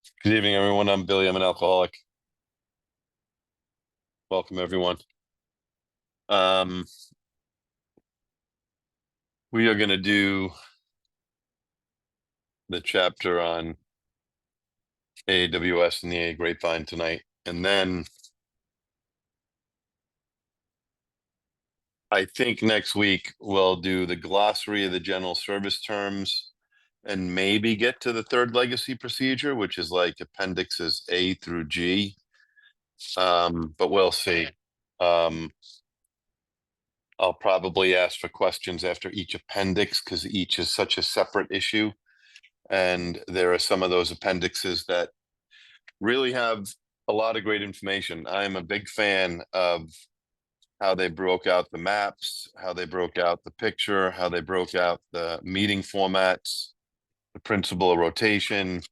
Good evening, everyone. I'm Billy. I'm an alcoholic. Welcome, everyone. Um, we are going to do the chapter on A.A.W.S and the A Grapevine tonight. And then I think next week we'll do the glossary of the general service terms and maybe get to the third legacy procedure, which is like appendixes A through G. But we'll see. Um, I'll probably ask for questions after each appendix because each is such a separate issue. And there are some of those appendixes that really have a lot of great information. I'm a big fan of how they broke out the maps, how they broke out the picture, how they broke out the meeting formats, the principle of rotation,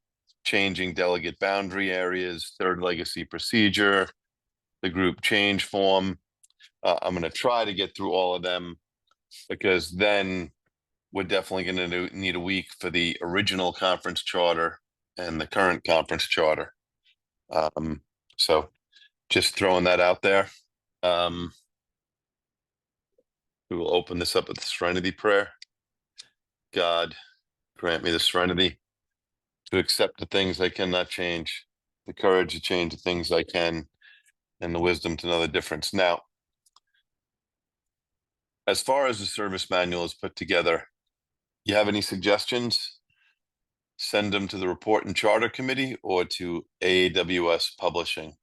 changing delegate boundary areas, third legacy procedure, the group change form. I'm going to try to get through all of them because then we're definitely going to need a week for the original conference charter and the current conference charter. So just throwing that out there. We will open this up with the serenity prayer. God, grant me the serenity to accept the things I cannot change, the courage to change the things I can, and the wisdom to know the difference. Now, as far as the service manual is put together, you have any suggestions? Send them to the Report and Charter Committee or to A.A.W.S Publishing.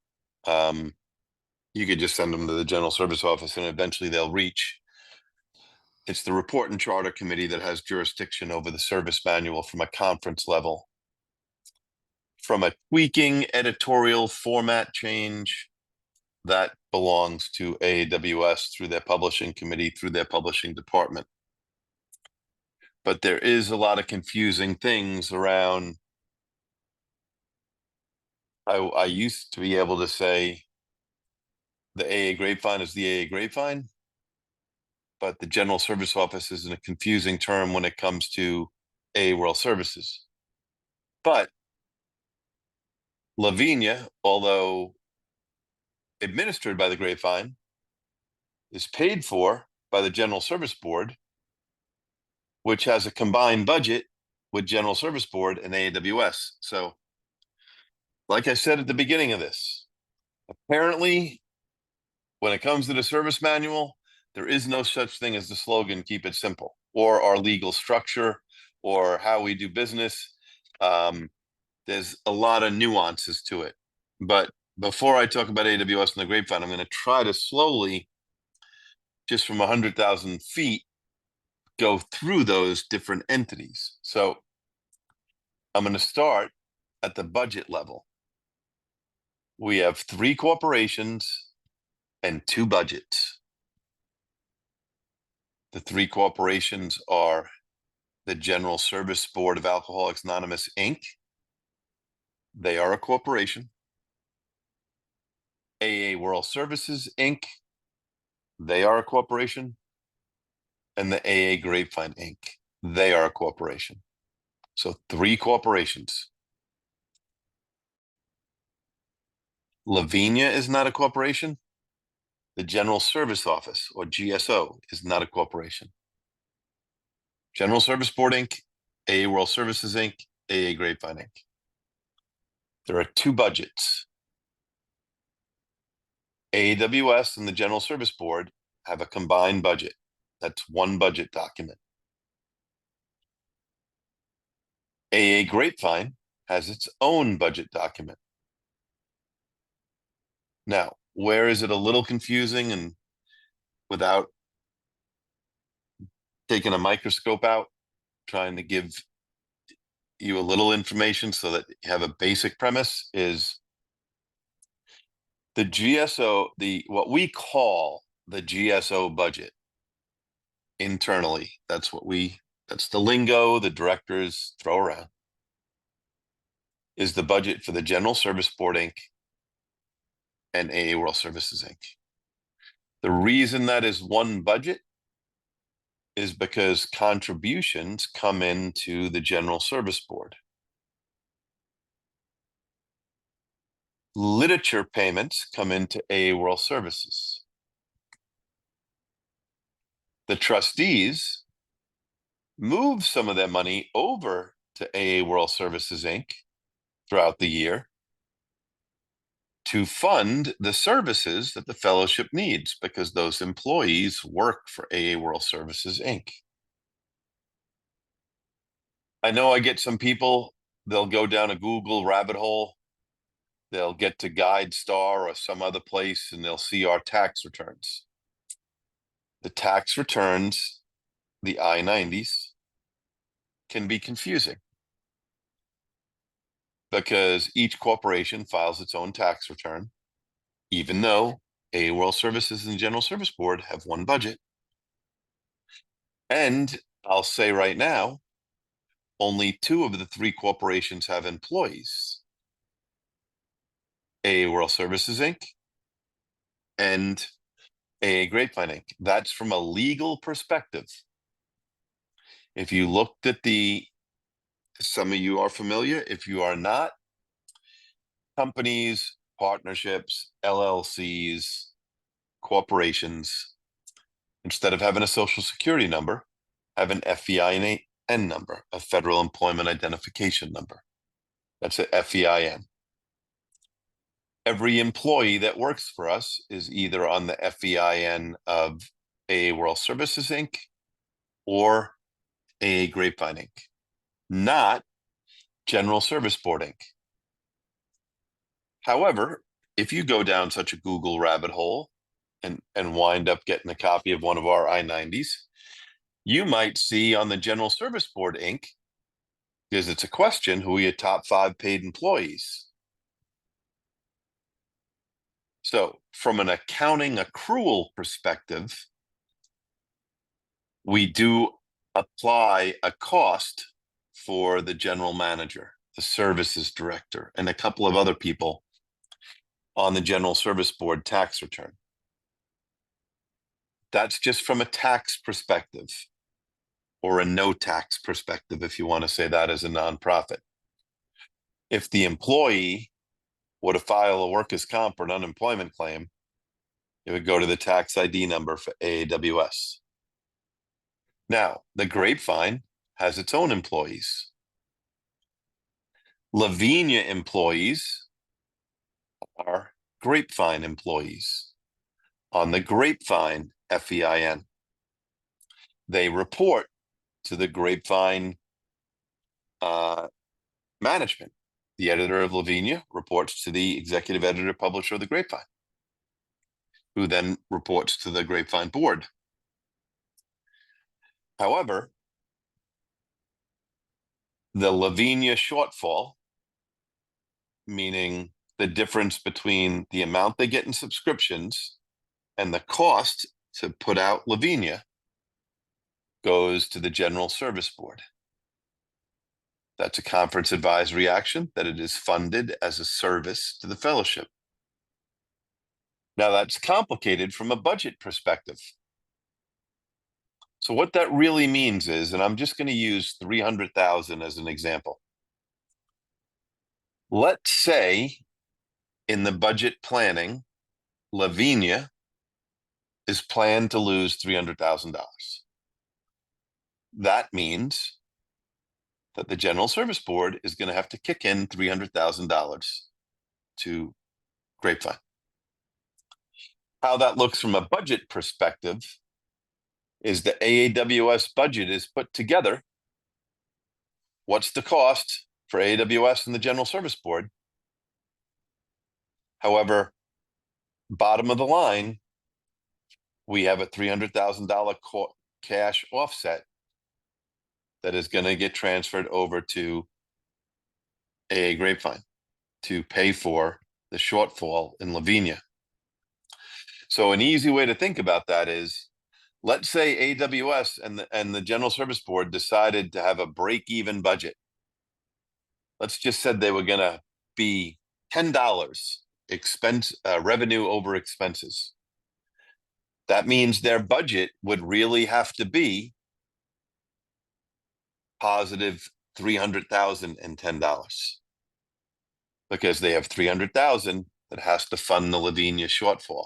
You could just send them to the General Service Office and eventually they'll reach. It's the Report and Charter Committee that has jurisdiction over the service manual from a conference level. From a tweaking editorial format change, that belongs to A.A.W.S through their publishing committee, through their publishing department. But there is a lot of confusing things around. I used to be able to say the A.A. Grapevine is the A.A. Grapevine, but the General Service Office is a confusing term when it comes to A.A. World Services. But Lavinia, although administered by the Grapevine, is paid for by the General Service Board, which has a combined budget with General Service Board and A.A.W.S. So, like I said at the beginning of this, apparently, when it comes to the service manual, there is no such thing as the slogan, keep it simple, or our legal structure, or how we do business. There's a lot of nuances to it. But before I talk about A.A.W.S and the Grapevine, I'm going to try to slowly, just from 100,000 feet, go through those different entities. So I'm going to start at the budget level. We have 3 corporations and 2 budgets. The 3 corporations are the General Service Board of Alcoholics Anonymous, Inc. They are a corporation. A.A. World Services, Inc. They are a corporation. And the A.A. Grapevine, Inc. They are a corporation. So 3 corporations. Lavinia is not a corporation. The General Service Office, or GSO, is not a corporation. General Service Board, Inc., A.A. World Services, Inc., A.A. Grapevine, Inc. There are 2 budgets. A.A.W.S and the General Service Board have a combined budget. That's one budget document. A.A. Grapevine has its own budget document. Now, where is it a little confusing and without taking a microscope out, trying to give you a little information so that you have a basic premise is the GSO, what we call the GSO budget internally. That's the lingo the directors throw around, is the budget for the General Service Board, Inc. and A.A. World Services, Inc. The reason that is one budget is because contributions come into the General Service Board. literature payments come into A.A. World Services. The trustees move some of their money over to A.A. World Services, Inc. throughout the year to fund the services that the fellowship needs, because those employees work for A.A. World Services, Inc. I know I get some people, they'll go down a Google rabbit hole. They'll get to GuideStar or some other place and they'll see our tax returns. The tax returns, the I-90s, can be confusing because each corporation files its own tax return, even though A.A. World Services and General Service Board have one budget. And I'll say right now, only 2 of the 3 corporations have employees. A.A. World Services, Inc. and A.A. Grapevine, Inc. That's from a legal perspective. If you looked at some of you are familiar. If you are not, companies, partnerships, LLCs, corporations, instead of having a social security number, have an FEIN number, a federal employment identification number. That's a FEIN. Every employee that works for us is either on the FEIN of A.A. World Services, Inc. or A.A. Grapevine, Inc., not General Service Board, Inc. However, if you go down such a Google rabbit hole and wind up getting a copy of one of our I-90s, you might see on the General Service Board, Inc., because it's a question, who are your top 5 paid employees? So from an accounting accrual perspective, we do apply a cost for the general manager, the services director, and a couple of other people on the General Service Board tax return. That's just from a tax perspective, or a no tax perspective, if you want to say that as a nonprofit. If the employee were to file a workers' comp or an unemployment claim, it would go to the tax ID number for A.A.W.S. Now, the Grapevine has its own employees. Lavinia employees are Grapevine employees on the Grapevine FEIN. They report to the Grapevine management. The editor of Lavinia reports to the executive editor, publisher of the Grapevine, who then reports to the Grapevine board. However, the Lavinia shortfall, meaning the difference between the amount they get in subscriptions and the cost to put out Lavinia, goes to the General Service Board. That's a conference advisory action, that it is funded as a service to the fellowship. Now, that's complicated from a budget perspective. So what that really means is, and I'm just going to use 300,000 as an example. Let's say in the budget planning, Lavinia is planned to lose $300,000. That means that the General Service Board is going to have to kick in $300,000 to Grapevine. How that looks from a budget perspective is the A.A.W.S. budget is put together. What's the cost for A.A.W.S. and the General Service Board? However, bottom of the line, we have a $300,000 cash offset that is going to get transferred over to A.A. Grapevine to pay for the shortfall in Lavinia. So an easy way to think about that is, let's say A.A.W.S. and the General Service Board decided to have a break-even budget. Let's just said they were going to be $10 revenue over expenses. That means their budget would really have to be positive $310. because they have 300,000 that has to fund the Lavinia shortfall.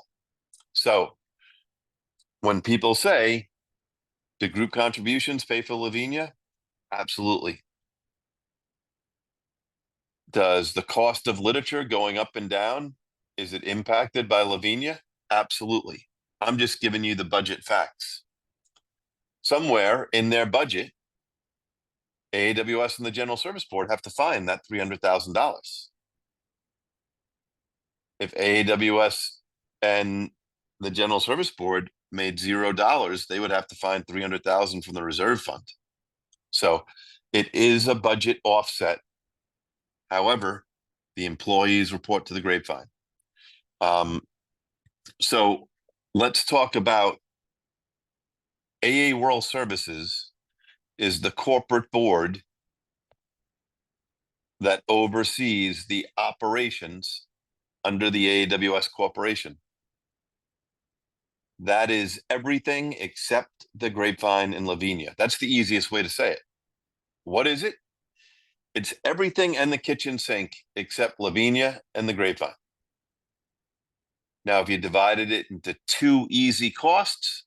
So when people say, do group contributions pay for Lavinia? Absolutely. Does the cost of literature going up and down, is it impacted by Lavinia? Absolutely. I'm just giving you the budget facts. Somewhere in their budget, AAWS and the General Service Board have to find that $300,000. If AAWS and the General Service Board made $0, they would have to find 300,000 from the reserve fund. So it is a budget offset. However, the employees report to the Grapevine. So let's talk about AA World Services is the corporate board that oversees the operations under the AAWS Corporation. That is everything except the Grapevine and Lavinia. That's the easiest way to say it. What is it? It's everything and the kitchen sink except Lavinia and the Grapevine. Now, if you divided it into two easy costs,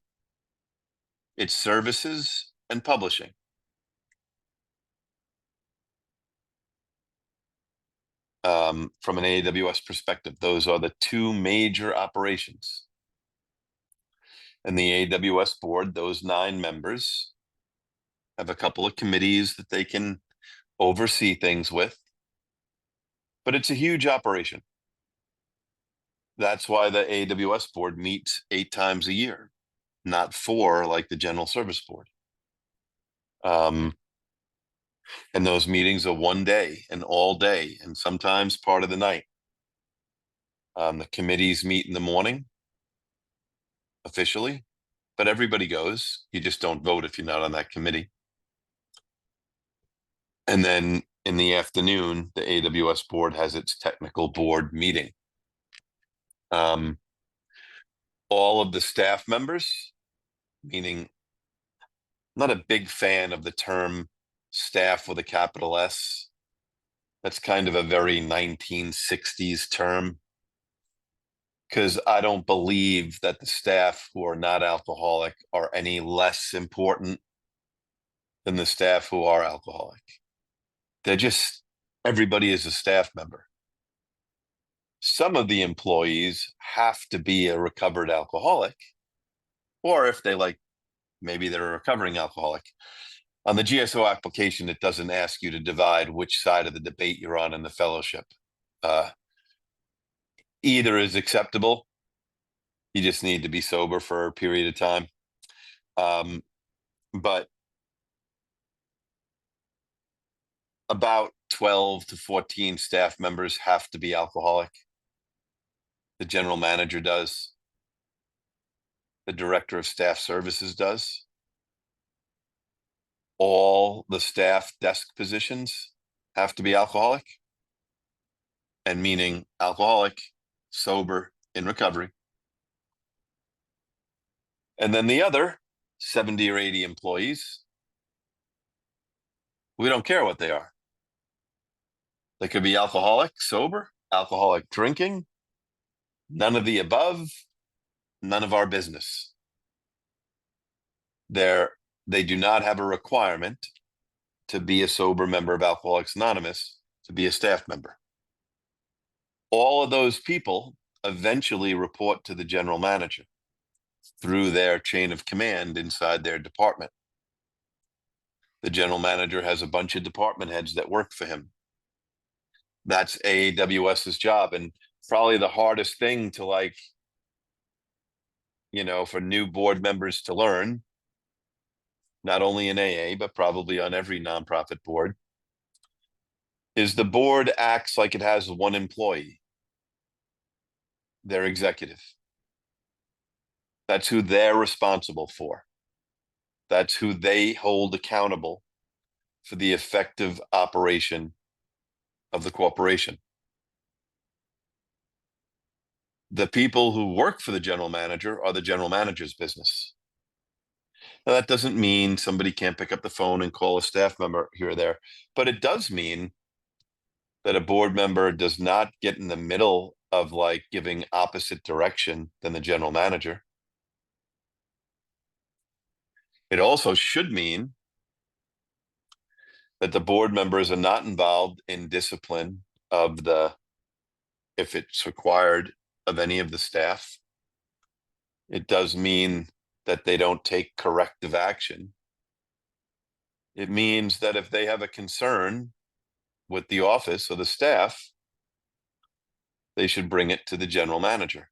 it's services and publishing. From an AAWS perspective, those are the two major operations. And the AAWS board, those 9 members, have a couple of committees that they can oversee things with. But it's a huge operation. That's why the AAWS board meets 8 times a year, not 4 like the General Service Board. And those meetings are one day and all day, and sometimes part of the night. The committees meet in the morning officially, but everybody goes. You just don't vote if you're not on that committee. And then in the afternoon, the AAWS board has its technical board meeting. All of the staff members, meaning I'm not a big fan of the term staff with a capital S. That's kind of a very 1960s term, because I don't believe that the staff who are not alcoholic are any less important than the staff who are alcoholic. They're just, everybody is a staff member. Some of the employees have to be a recovered alcoholic, or if they like, maybe they're a recovering alcoholic. On the GSO application, it doesn't ask you to divide which side of the debate you're on in the fellowship. Either is acceptable. You just need to be sober for a period of time. But about 12 to 14 staff members have to be alcoholic. The general manager does. The director of staff services does. All the staff desk positions have to be alcoholic, and meaning alcoholic, sober, in recovery. And then the other 70 or 80 employees, we don't care what they are. They could be alcoholic, sober, alcoholic drinking, none of the above, none of our business. They do not have a requirement to be a sober member of Alcoholics Anonymous to be a staff member. All of those people eventually report to the general manager through their chain of command inside their department. The general manager has a bunch of department heads that work for him. That's A.A.W.S's job, and probably the hardest thing to, like, for new board members to learn, not only in AA, but probably on every nonprofit board, is the board acts like it has one employee, their executive. That's who they're responsible for. That's who they hold accountable for the effective operation of the corporation. The people who work for the general manager are the general manager's business. Now, that doesn't mean somebody can't pick up the phone and call a staff member here or there, but it does mean that a board member does not get in the middle of like giving opposite direction than the general manager. It also should mean that the board members are not involved in discipline of the, if it's required, of any of the staff. It does mean that they don't take corrective action. It means that if they have a concern with the office or the staff, they should bring it to the general manager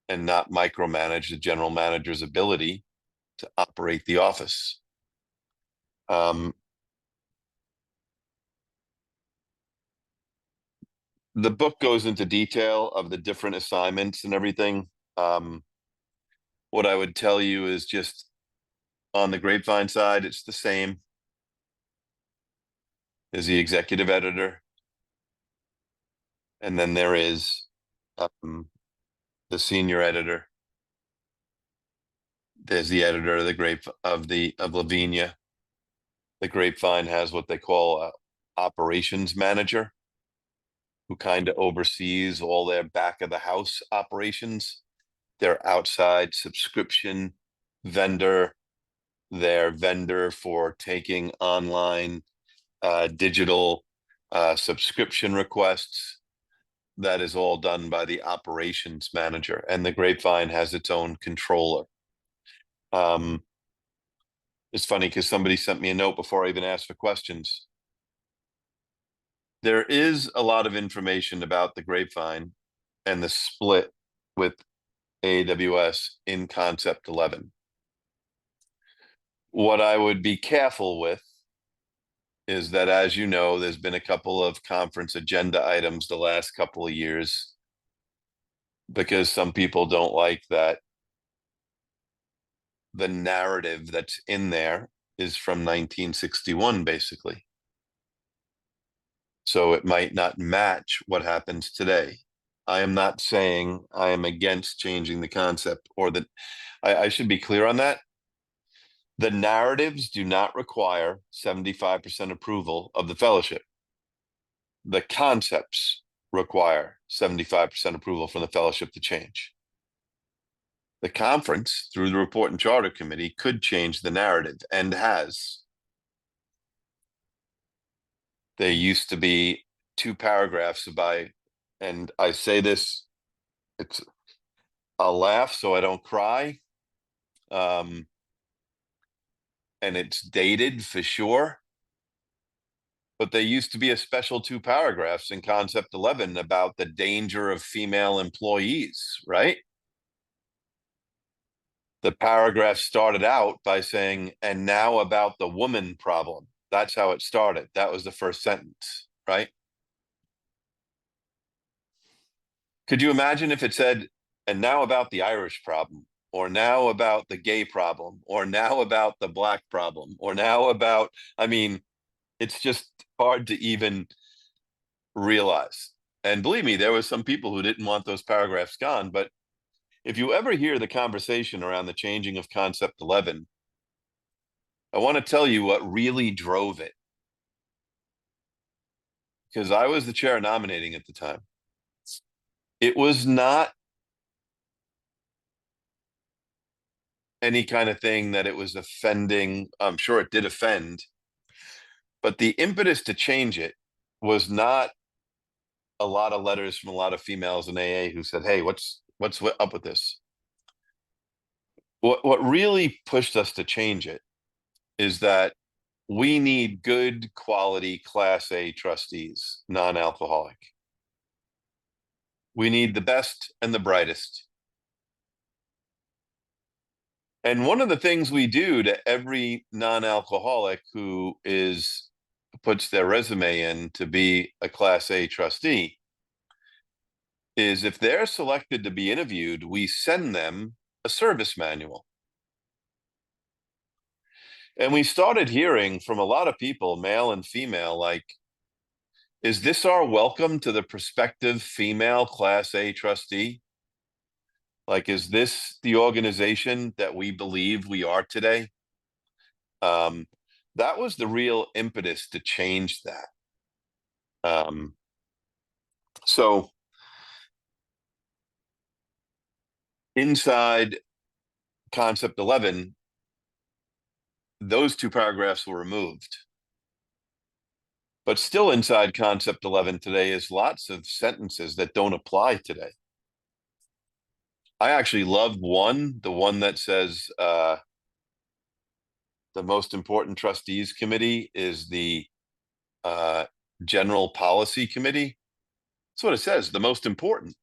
and not micromanage the general manager's ability to operate the office. The book goes into detail of the different assignments and everything. What I would tell you is just on the Grapevine side, it's the same as the executive editor. And then there is the senior editor. There's the editor of of Lavinia. The Grapevine has what they call a operations manager, who kind of oversees all their back of the house operations, their outside subscription vendor, their vendor for taking online digital subscription requests. That is all done by the operations manager, and the Grapevine has its own controller. It's funny because somebody sent me a note before I even asked for questions. There is a lot of information about the Grapevine and the split with A.A.W.S in Concept 11. What I would be careful with is that, as you know, there's been a couple of conference agenda items the last couple of years because some people don't like that the narrative that's in there is from 1961, basically. So it might not match what happens today. I am not saying I am against changing the concept, or that I should be clear on that. The narratives do not require 75% approval of the fellowship. The concepts require 75% approval from the fellowship to change. The conference, through the Report and Charter Committee, could change the narrative and has. There used to be 2 paragraphs and I say this, I'll laugh so I don't cry. And it's dated for sure. But there used to be a special 2 paragraphs in Concept 11 about the danger of female employees, right? The paragraph started out by saying, and now about the woman problem. That's how it started. That was the first sentence, right? Could you imagine if it said, and now about the Irish problem, or now about the gay problem, or now about the black problem, or now about, I mean, it's just hard to even realize. And believe me, there were some people who didn't want those paragraphs gone. But if you ever hear the conversation around the changing of Concept 11, I want to tell you what really drove it. Because I was the chair nominating at the time. It was not any kind of thing that it was offending. I'm sure it did offend. But the impetus to change it was not a lot of letters from a lot of females in AA who said, hey, what's up with this? What really pushed us to change it is that we need good quality Class A trustees, non-alcoholic. We need the best and the brightest. And one of the things we do to every non-alcoholic who puts their resume in to be a Class A trustee is, if they're selected to be interviewed, we send them a service manual. And we started hearing from a lot of people, male and female, like, is this our welcome to the prospective female Class A trustee? Like, is this the organization that we believe we are today? That was the real impetus to change that. So inside concept 11, those two paragraphs were removed. But still inside concept 11 today is lots of sentences that don't apply today. I actually loved the one that says the most important trustees committee is the general policy committee. That's what it says, the most important.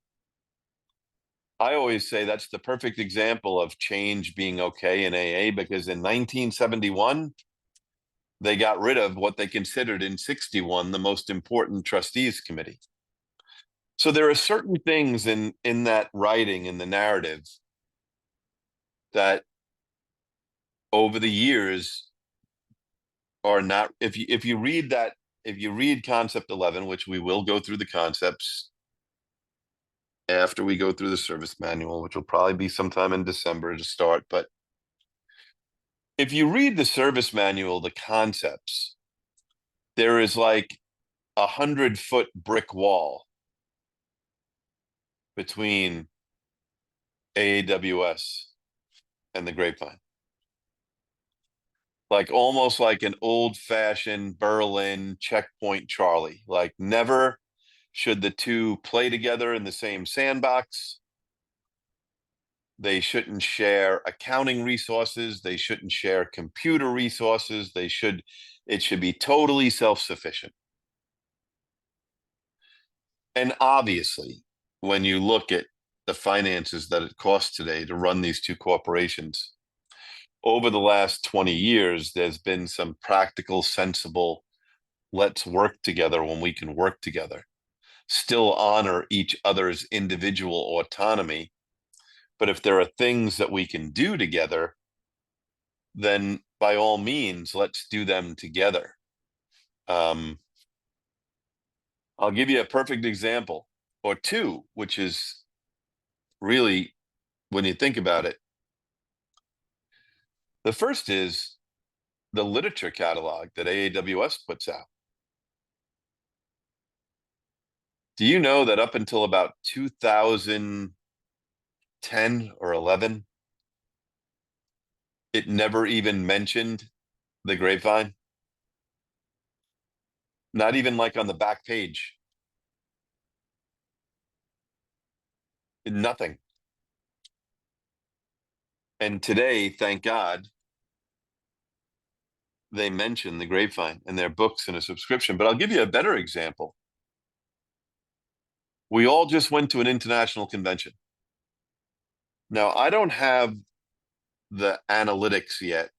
I always say that's the perfect example of change being okay in AA, because in 1971, they got rid of what they considered in 61 the most important trustees committee. So there are certain things in that writing, in the narrative, that over the years are not, if you read that, if you read concept 11, which we will go through the concepts after we go through the service manual, which will probably be sometime in December to start. But if you read the service manual, the concepts, there is like 100-foot brick wall between AAWS and the Grapevine. Like almost like an old-fashioned Berlin checkpoint Charlie. Like never should the two play together in the same sandbox. They shouldn't share accounting resources. They shouldn't share computer resources. It should be totally self-sufficient. And obviously, when you look at the finances that it costs today to run these two corporations, over the last 20 years, there's been some practical, sensible, let's work together when we can work together, still honor each other's individual autonomy. But if there are things that we can do together, then by all means, let's do them together. I'll give you a perfect example or two, which is really, when you think about it, the first is the literature catalog that AAWS puts out. Do you know that up until about 2010 or 11, it never even mentioned the Grapevine? Not even like on the back page. Nothing. And today, thank God, they mention the Grapevine in their books and a subscription. But I'll give you a better example. We all just went to an international convention. Now, I don't have the analytics yet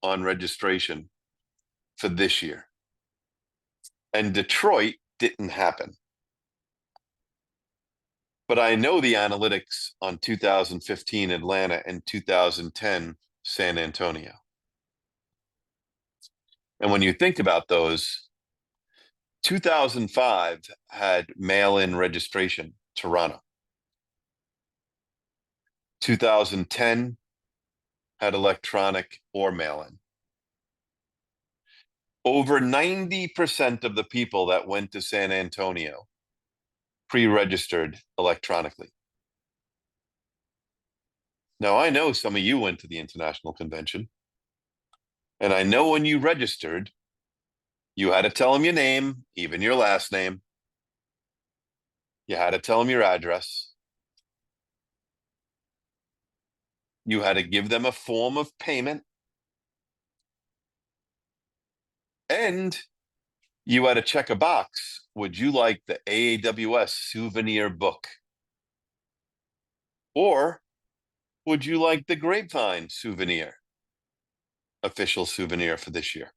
on registration for this year. And Detroit didn't happen. But I know the analytics on 2015 Atlanta and 2010 San Antonio. And when you think about those, 2005 had mail-in registration, Toronto. 2010 had electronic or mail-in. Over 90% of the people that went to San Antonio pre-registered electronically. Now, I know some of you went to the international convention, and I know when you registered, you had to tell them your name, even your last name. You had to tell them your address. You had to give them a form of payment. And you had to check a box. Would you like the A.A.W.S souvenir book? Or would you like the Grapevine souvenir, official souvenir for this year?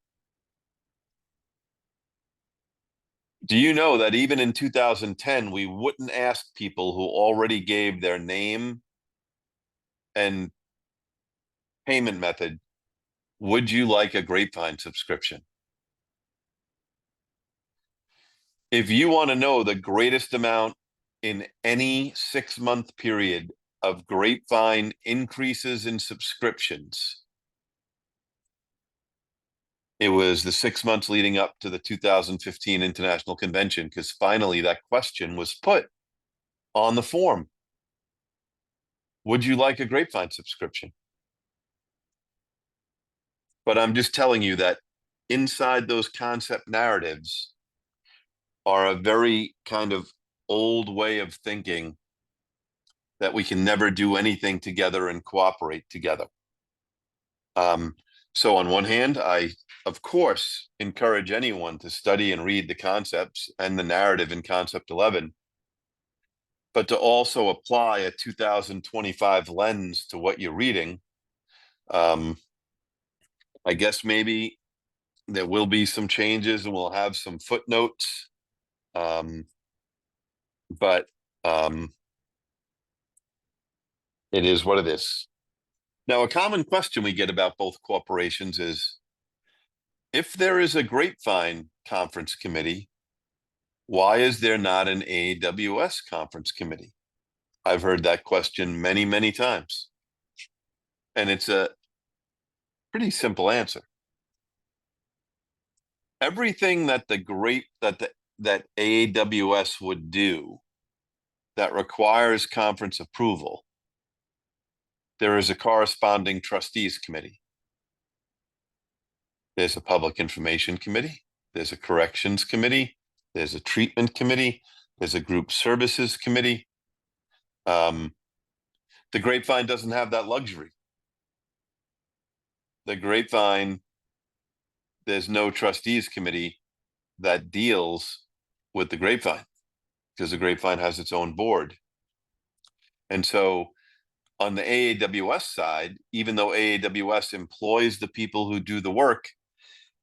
Do you know that even in 2010, we wouldn't ask people who already gave their name and payment method, would you like a Grapevine subscription? If you want to know the greatest amount in any 6-month period of Grapevine increases in subscriptions, It was the 6 months leading up to the 2015 International Convention, because finally that question was put on the form. Would you like a Grapevine subscription? But I'm just telling you that inside those concept narratives are a very kind of old way of thinking that we can never do anything together and cooperate together. So on one hand, I, of course, encourage anyone to study and read the concepts and the narrative in Concept 11, but to also apply a 2025 lens to what you're reading. I guess maybe there will be some changes and we'll have some footnotes. But it is what it is. Now, a common question we get about both corporations is, if there is a Grapevine conference committee, why is there not an A.A.W.S conference committee? I've heard that question many, many times. And it's a pretty simple answer. Everything that that A.A.W.S would do that requires conference approval, there is a corresponding trustees committee. There's a public information committee. There's a corrections committee. There's a treatment committee. There's a group services committee. The Grapevine doesn't have that luxury. The Grapevine, there's no trustees committee that deals with the Grapevine, because the Grapevine has its own board. And so on the A.A.W.S side, even though A.A.W.S employs the people who do the work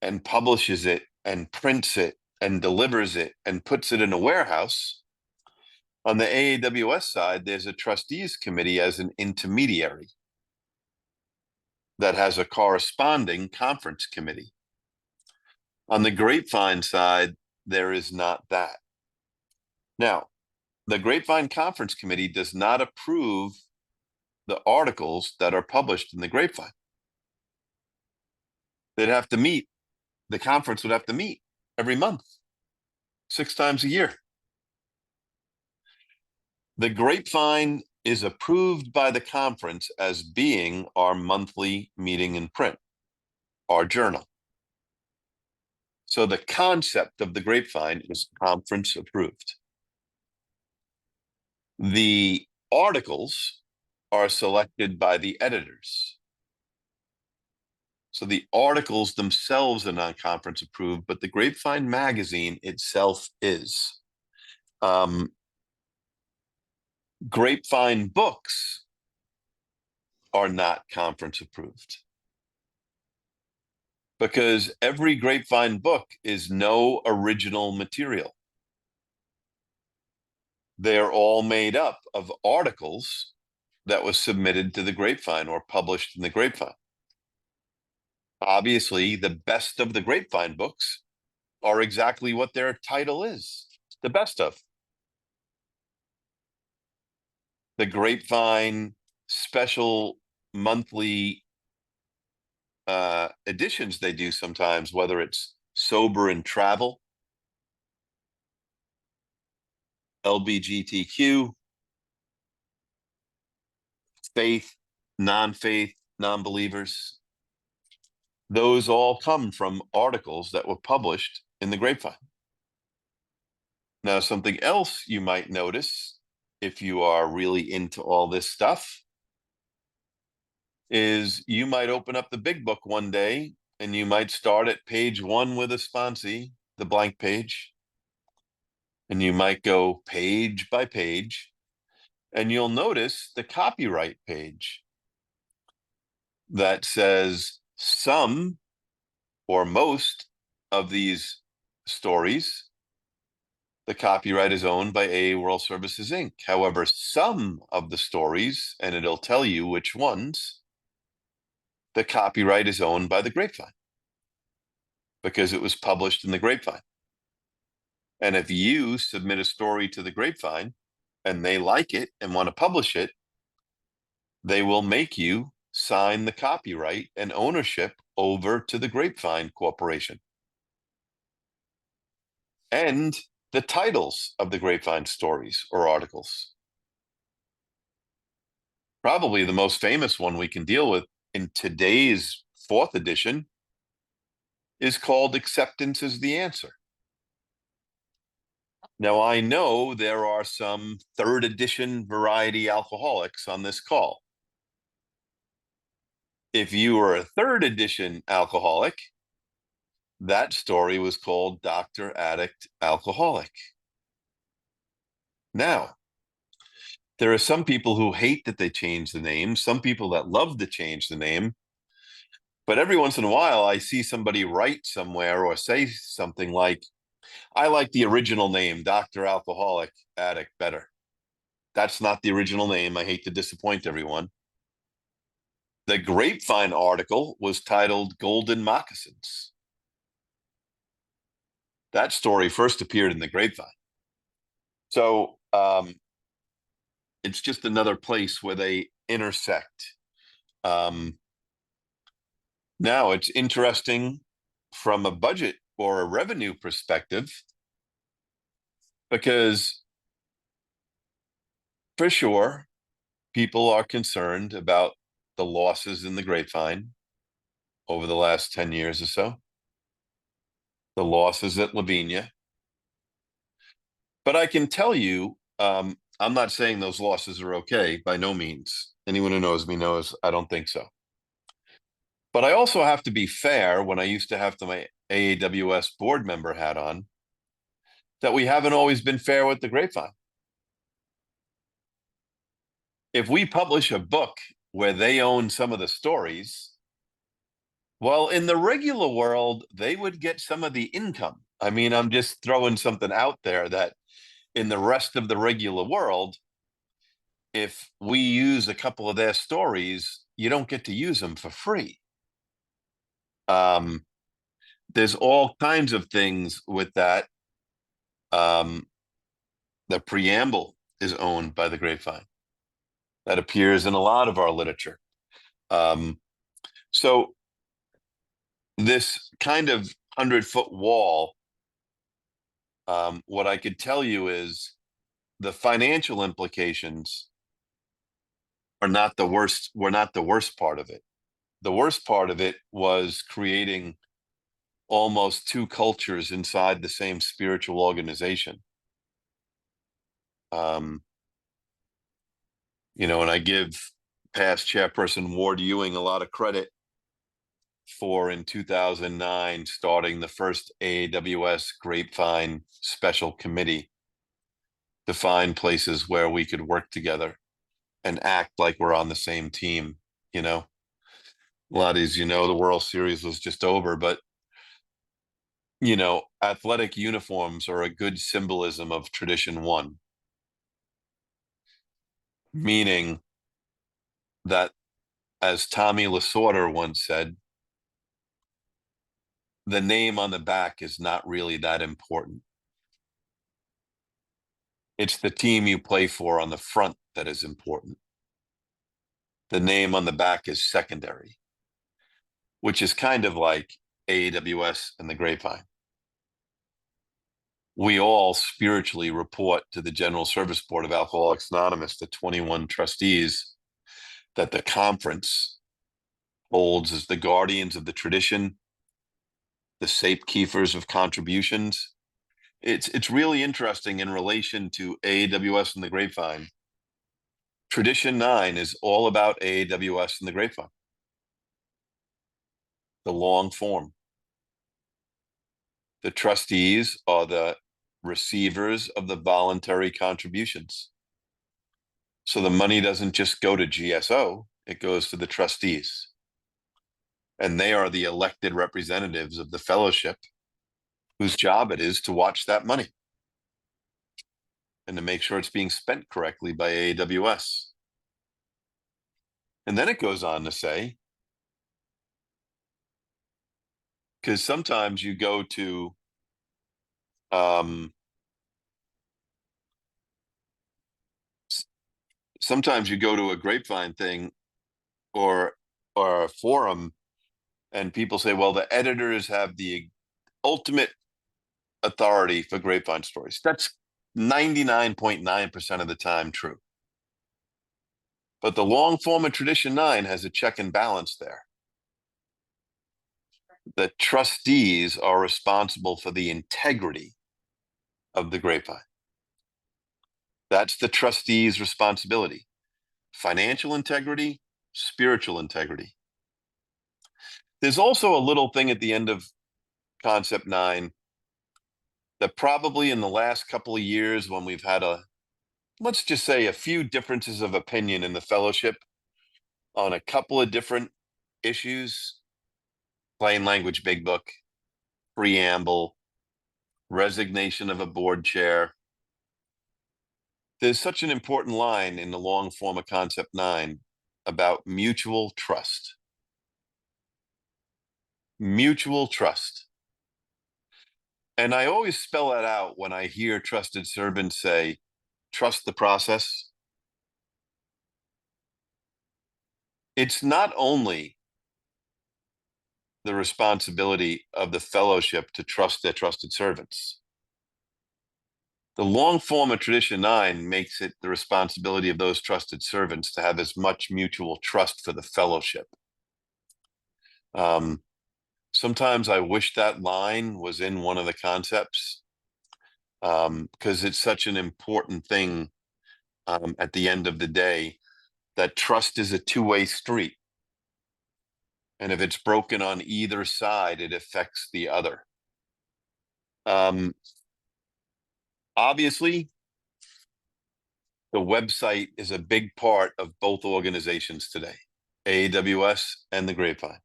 and publishes it and prints it and delivers it and puts it in a warehouse, on the A.A.W.S side, there's a trustees committee as an intermediary that has a corresponding conference committee. On the Grapevine side, there is not that. Now, the Grapevine Conference Committee does not approve the articles that are published in the Grapevine. They'd have to meet, the conference would have to meet every month, 6 times a year. The Grapevine is approved by the conference as being our monthly meeting in print, our journal. So the concept of the Grapevine is conference approved. The articles are selected by the editors. So the articles themselves are non-conference approved, but the Grapevine magazine itself is. Grapevine books are not conference approved, because every Grapevine book is no original material. They're all made up of articles that was submitted to the Grapevine or published in the Grapevine. Obviously, the best of the Grapevine books are exactly what their title is, the best of. The Grapevine special monthly editions they do sometimes, whether it's sober and travel, LBGTQ, faith, non-faith, non-believers, those all come from articles that were published in the Grapevine. Now, something else you might notice, if you are really into all this stuff, is you might open up the big book one day and you might start at page 1 with a sponsee, the blank page, and you might go page by page, and you'll notice the copyright page that says some or most of these stories, the copyright is owned by A.A.W. World Services, Inc. However, some of the stories, and it'll tell you which ones, the copyright is owned by the Grapevine, because it was published in the Grapevine. And if you submit a story to the Grapevine and they like it and want to publish it, they will make you sign the copyright and ownership over to the Grapevine Corporation. And the titles of the Grapevine stories or articles. Probably the most famous one we can deal with in today's 4th edition is called Acceptance is the Answer. Now, I know there are some 3rd edition variety alcoholics on this call. If you were a 3rd edition alcoholic, that story was called Dr. Addict Alcoholic. Now, there are some people who hate that they changed the name, some people that love to change the name, but every once in a while I see somebody write somewhere or say something like, I like the original name, Dr. Alcoholic Addict, better. That's not the original name. I hate to disappoint everyone. The Grapevine article was titled Golden Moccasins. That story first appeared in the Grapevine. So it's just another place where they intersect. Now, it's interesting from a budget or a revenue perspective, because for sure, people are concerned about the losses in the Grapevine over the last 10 years or so, the losses at Lavinia. But I can tell you, I'm not saying those losses are okay, by no means. Anyone who knows me knows I don't think so. But I also have to be fair when I used to have my AAWS board member hat on, that we haven't always been fair with the Grapevine. If we publish a book where they own some of the stories, well, in the regular world, they would get some of the income. I mean, I'm just throwing something out there that in the rest of the regular world, if we use a couple of their stories, you don't get to use them for free. There's all kinds of things with that. The preamble is owned by the Grapevine. That appears in a lot of our literature. So this kind of 100-foot wall, what I could tell you is the financial implications are not the worst, were not the worst part of it. The worst part of it was creating almost 2 cultures inside the same spiritual organization. And I give past chairperson Ward Ewing a lot of credit for, in 2009, starting the first A.A.W.S. Grapevine Special Committee to find places where we could work together and act like we're on the same team. A lot of these, the World Series was just over, but athletic uniforms are a good symbolism of tradition one, meaning that, as Tommy Lasorda once said, the name on the back is not really that important. It's the team you play for on the front that is important. The name on the back is secondary, which is kind of like A.A.W.S. and the Grapevine. We all spiritually report to the General Service Board of Alcoholics Anonymous, the 21 trustees, that the conference holds as the guardians of the tradition, the safekeepers of contributions. It's really interesting in relation to A.A.W.S. and the Grapevine. Tradition 9 is all about A.A.W.S. and the Grapevine, the long form. The trustees are the receivers of the voluntary contributions. So the money doesn't just go to GSO, it goes to the trustees. And they are the elected representatives of the fellowship, whose job it is to watch that money and to make sure it's being spent correctly by A.A.W.S. And then it goes on to say, because sometimes you go to sometimes you go to a Grapevine thing or a forum, And people say, well, the editors have the ultimate authority for Grapevine stories. That's 99.9% of the time true. But the long form of Tradition 9 has a check and balance there. The trustees are responsible for the integrity of the Grapevine. That's the trustees' responsibility. Financial integrity, spiritual integrity. There's also a little thing at the end of Concept 9 that probably in the last couple of years, when we've had let's just say a few differences of opinion in the fellowship on a couple of different issues, plain language big book, preamble, resignation of a board chair. There's such an important line in the long form of Concept 9 about mutual trust. Mutual trust. And I always spell that out when I hear trusted servants say, trust the process. It's not only the responsibility of the fellowship to trust their trusted servants. The long form of Tradition 9 makes it the responsibility of those trusted servants to have as much mutual trust for the fellowship. Sometimes I wish that line was in one of the concepts, because it's such an important thing at the end of the day, that trust is a two-way street. And if it's broken on either side, it affects the other. Obviously, the website is a big part of both organizations today, A.A.W.S. and the Grapevine.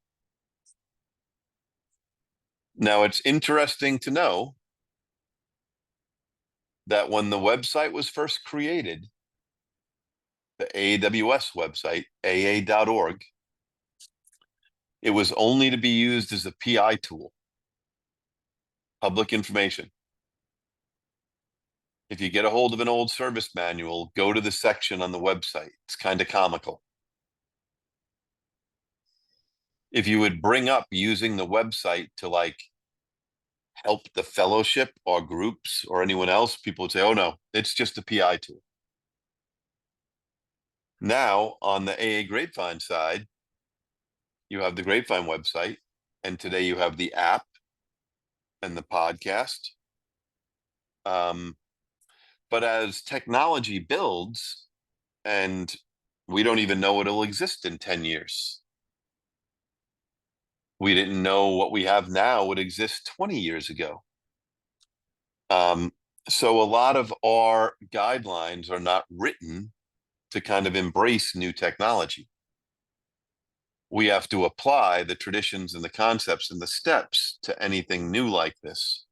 Now, it's interesting to know that when the website was first created, the A.A.W.S. website, AA.org, it was only to be used as a PI tool, public information. If you get a hold of an old service manual, go to the section on the website. It's kind of comical. If you would bring up using the website to help the fellowship or groups or anyone else, people would say, oh no, it's just a PI tool. Now on the AA Grapevine side, you have the Grapevine website, and today you have the app and the podcast. But as technology builds, and we don't even know it'll exist in 10 years. We didn't know what we have now would exist 20 years ago. So a lot of our guidelines are not written to kind of embrace new technology. We have to apply the traditions and the concepts and the steps to anything new like this.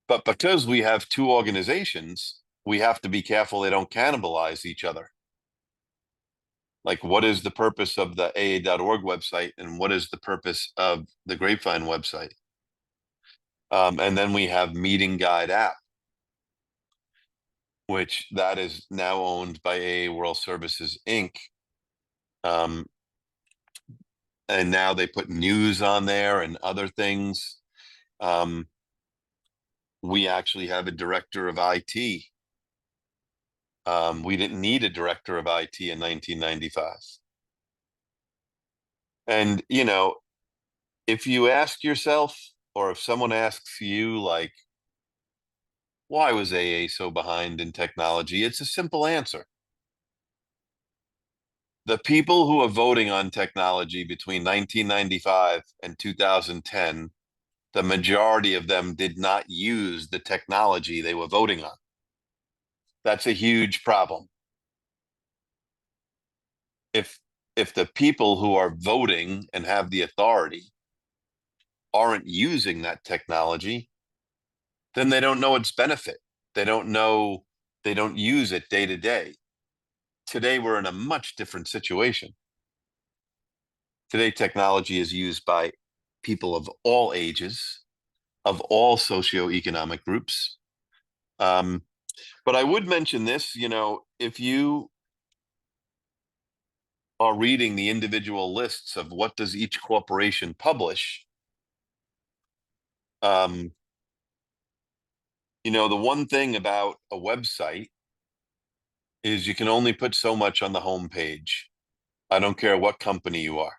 But because we have two organizations, we have to be careful they don't cannibalize each other. Like, what is the purpose of the AA.org website and what is the purpose of the Grapevine website? And then we have Meeting Guide app, which that is now owned by AA World Services, Inc. And now they put news on there and other things. We actually have a director of IT. We didn't need a director of IT in 1995. And, if you ask yourself, or if someone asks you, why was AA so behind in technology? It's a simple answer. The people who are voting on technology between 1995 and 2010, the majority of them did not use the technology they were voting on. That's a huge problem. If the people who are voting and have the authority aren't using that technology, then they don't know its benefit. They don't use it day to day. Today, we're in a much different situation. Today, technology is used by people of all ages, of all socioeconomic groups. But I would mention this, if you are reading the individual lists of what does each corporation publish, the one thing about a website is you can only put so much on the home page. I don't care what company you are.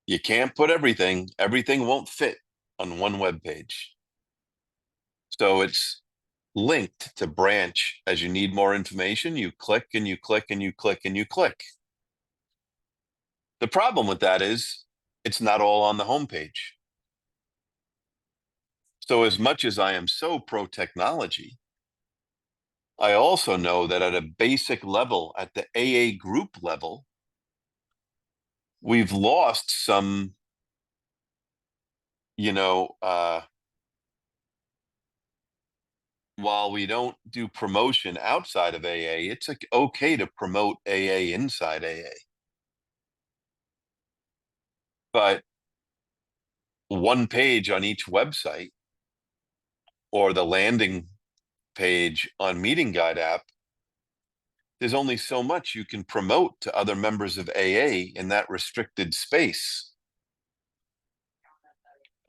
You can't put everything. Everything won't fit on one web page. So it's linked to branch. As you need more information, you click and you click and you click and you click. The problem with that is it's not all on the homepage. So as much as I am so pro technology, I also know that at a basic level, at the AA group level, we've lost some, while we don't do promotion outside of AA, it's okay to promote AA inside AA. But one page on each website or the landing page on Meeting Guide app, there's only so much you can promote to other members of AA in that restricted space.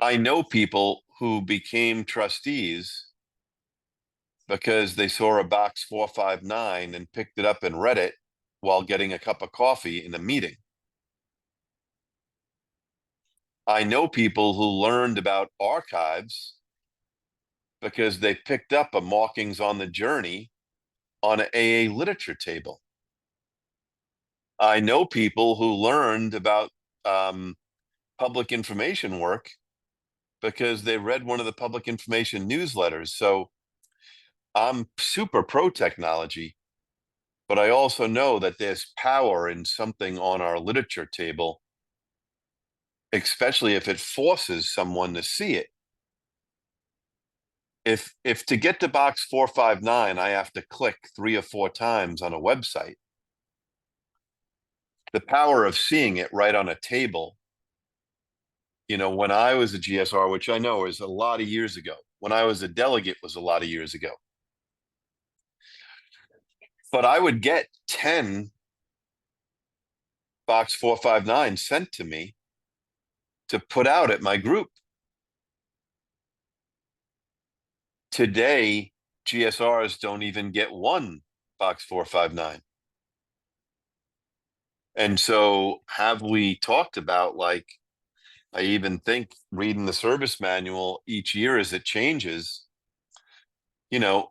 I know people who became trustees because they saw a box 459 and picked it up and read it while getting a cup of coffee in a meeting. I know people who learned about archives because they picked up a Markings on the Journey on an AA literature table. I know people who learned about public information work because they read one of the public information newsletters. So I'm super pro technology, but I also know that there's power in something on our literature table, especially if it forces someone to see it. If to get to box 459, I have to click 3 or 4 times on a website, the power of seeing it right on a table. When I was a GSR, which I know is a lot of years ago, when I was a delegate was a lot of years ago, but I would get 10 box 459 sent to me to put out at my group. Today, GSRs don't even get one box 459. And so have we talked about, like, I even think reading the service manual each year as it changes,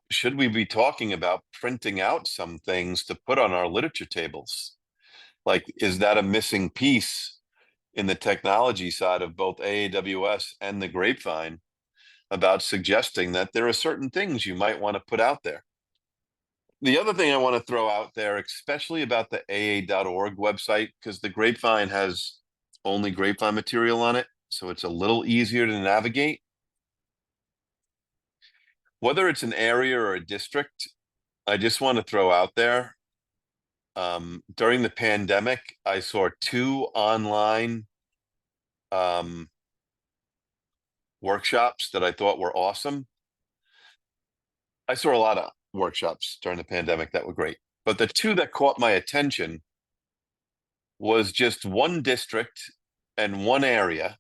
should we be talking about printing out some things to put on our literature tables? Like, is that a missing piece in the technology side of both AAWS and the Grapevine about suggesting that there are certain things you might want to put out there? The other thing I want to throw out there, especially about the AA.org website, because the Grapevine has only Grapevine material on it, so it's a little easier to navigate. Whether it's an area or a district, I just want to throw out there, during the pandemic, I saw 2 online workshops that I thought were awesome. I saw a lot of workshops during the pandemic that were great, but the 2 that caught my attention was just one district and one area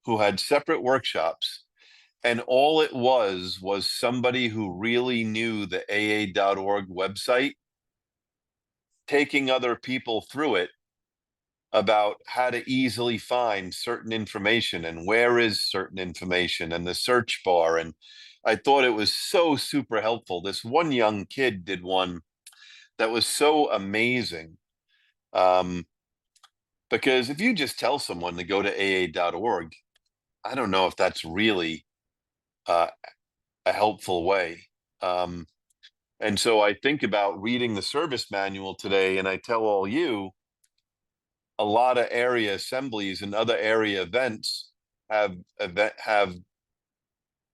who had separate workshops. And all it was somebody who really knew the AA.org website, taking other people through it about how to easily find certain information and where is certain information and the search bar. And I thought it was so super helpful. This one young kid did one that was so amazing. Because if you just tell someone to go to AA.org, I don't know if that's really a helpful way. And so I think about reading the service manual today, and I tell all you, a lot of area assemblies and other area events have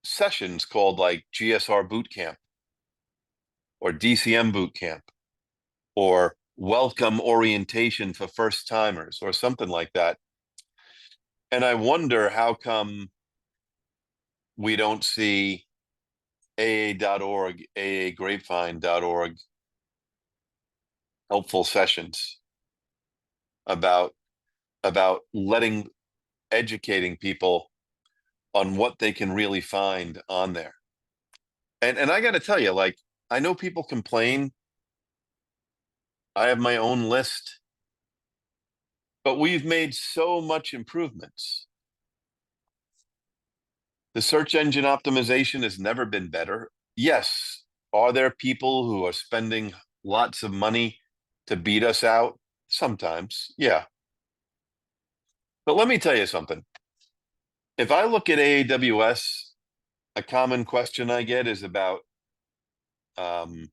sessions called like GSR boot camp or DCM boot camp or welcome orientation for first timers or something like that. And I wonder how come we don't see AA.org, AAGrapevine.org helpful sessions. about educating people on what they can really find on there. And I got to tell you, like, I know people complain. I have my own list, but we've made so much improvements. The search engine optimization has never been better. Yes, are there people who are spending lots of money to beat us out? Sometimes, yeah. But let me tell you something. If I look at AAWS, a common question I get is about um,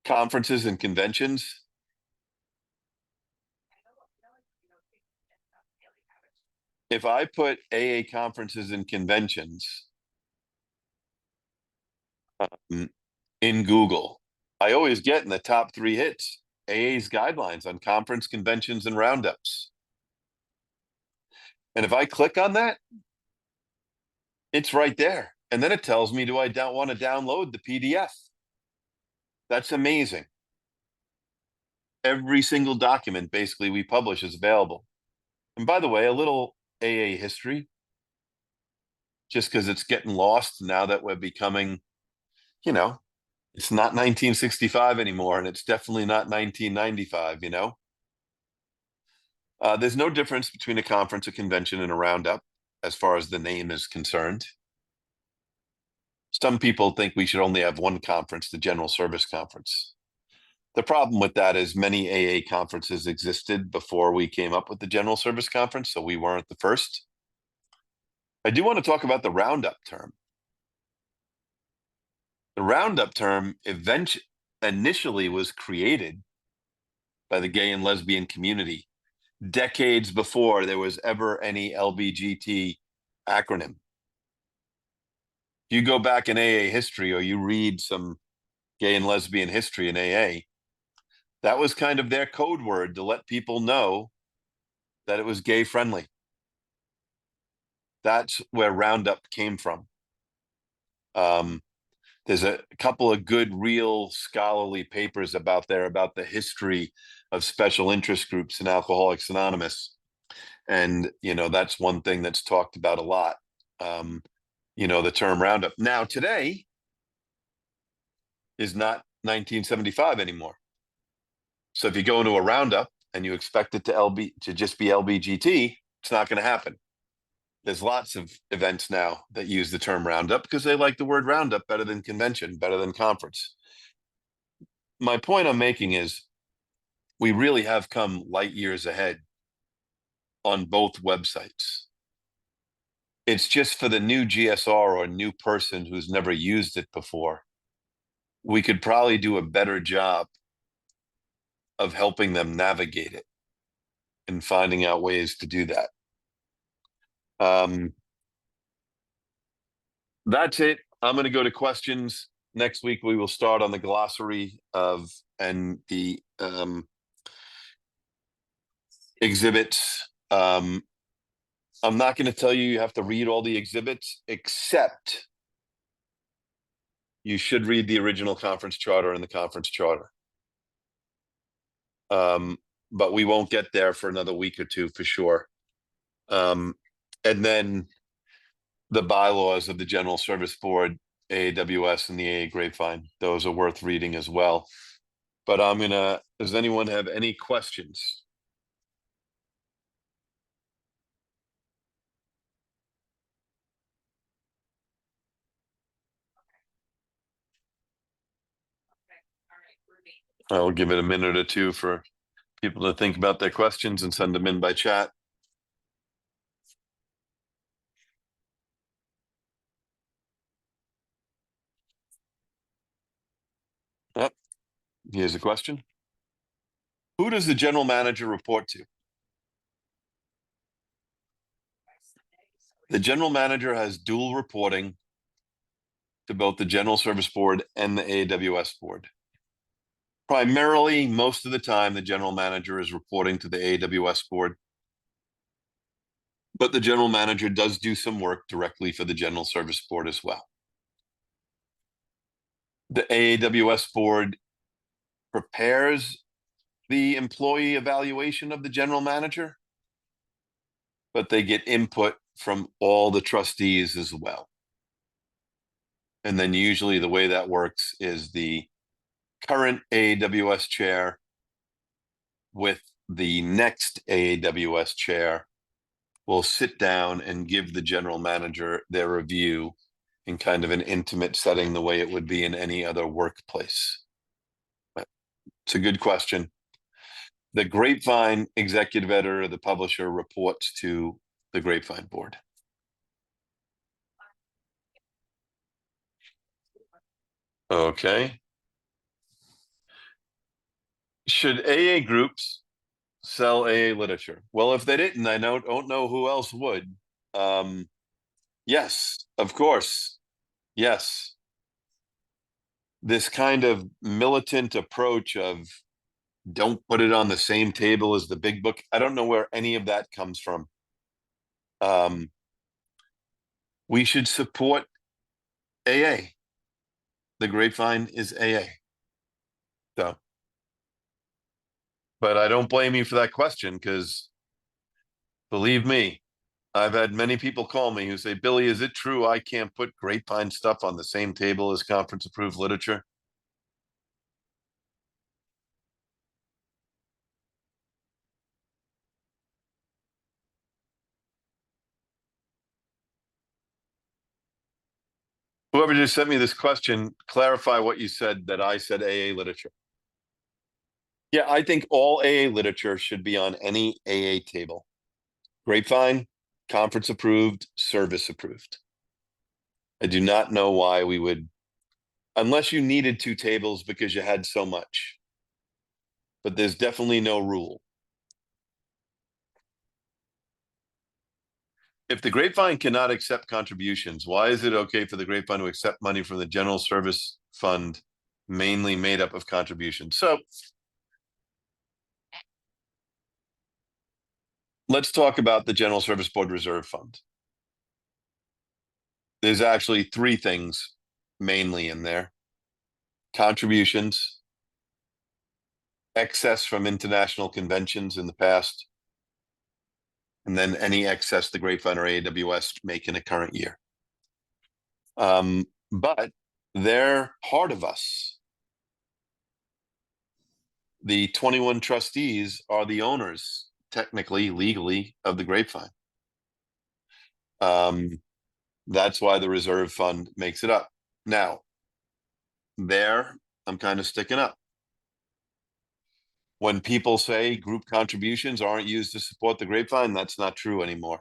conferences and conventions. If I put AA conferences and conventions in Google, I always get in the top 3 hits AA's guidelines on conference conventions and roundups. And if I click on that, it's right there. And then it tells me, do I want to download the PDF? That's amazing. Every single document basically we publish is available. And by the way, a little AA history, just because it's getting lost now that we're becoming, you know, it's not 1965 anymore, and it's definitely not 1995, you know? There's no difference between a conference, a convention, and a roundup as far as the name is concerned. Some people think we should only have one conference, the General Service Conference. The problem with that is many AA conferences existed before we came up with the General Service Conference, so we weren't the first. I do want to talk about the roundup term. The roundup term initially was created by the gay and lesbian community decades before there was ever any LBGT acronym. If you go back in AA history or you read some gay and lesbian history in AA, that was kind of their code word to let people know that it was gay friendly. That's where Roundup came from. There's a couple of good, real scholarly papers about the history of special interest groups in Alcoholics Anonymous. And, you know, that's one thing that's talked about a lot, you know, the term Roundup. Now, today is not 1975 anymore. So if you go into a Roundup and you expect it to just be LBGT, it's not going to happen. There's lots of events now that use the term Roundup because they like the word Roundup better than convention, better than conference. My point I'm making is we really have come light years ahead on both websites. It's just for the new GSR or new person who's never used it before. We could probably do a better job of helping them navigate it and finding out ways to do that. That's it. I'm going to go to questions. Next week, we will start on the glossary and the exhibits. I'm not going to tell you have to read all the exhibits, except you should read the original conference charter and the conference charter. But we won't get there for another week or two for sure. And then the bylaws of the General Service Board, A.A.W.S, and the A.A. Grapevine. Those are worth reading as well. But does anyone have any questions? I'll give it a minute or two for people to think about their questions and send them in by chat. Yep. Here's a question. Who does the general manager report to? The general manager has dual reporting to both the General Service Board and the A.A.W.S board. Primarily, most of the time, the general manager is reporting to the A.A.W.S board, but the general manager does do some work directly for the General Service Board as well. The A.A.W.S board prepares the employee evaluation of the general manager, but they get input from all the trustees as well. And then usually the way that works is the current A.A.W.S chair with the next A.A.W.S chair will sit down and give the general manager their review in kind of an intimate setting, the way it would be in any other workplace. It's a good question. The Grapevine executive editor, the publisher, reports to the Grapevine board. Okay. Should AA groups sell AA literature? Well, if they didn't, I don't know who else would. Yes, of course. Yes. This kind of militant approach of don't put it on the same table as the big book. I don't know where any of that comes from. We should support AA. The Grapevine is AA. So, but I don't blame you for that question, because believe me, I've had many people call me who say, Billy, is it true I can't put Grapevine stuff on the same table as conference approved literature? Whoever just sent me this question, clarify what you said, that I said AA literature. Yeah, I think all AA literature should be on any AA table. Grapevine, conference approved, service approved. I do not know why we would, unless you needed two tables because you had so much. But there's definitely no rule. If the Grapevine cannot accept contributions, why is it okay for the Grapevine to accept money from the general service fund, mainly made up of contributions? So let's talk about the General Service Board Reserve Fund. There's actually three things mainly in there: contributions, excess from international conventions in the past, and then any excess the Grapevine or A.A.W.S make in a current year. But they're part of us. The 21 trustees are the owners, technically, legally, of the Grapevine. That's why the reserve fund makes it up. Now, there, I'm kind of sticking up. When people say group contributions aren't used to support the Grapevine, that's not true anymore.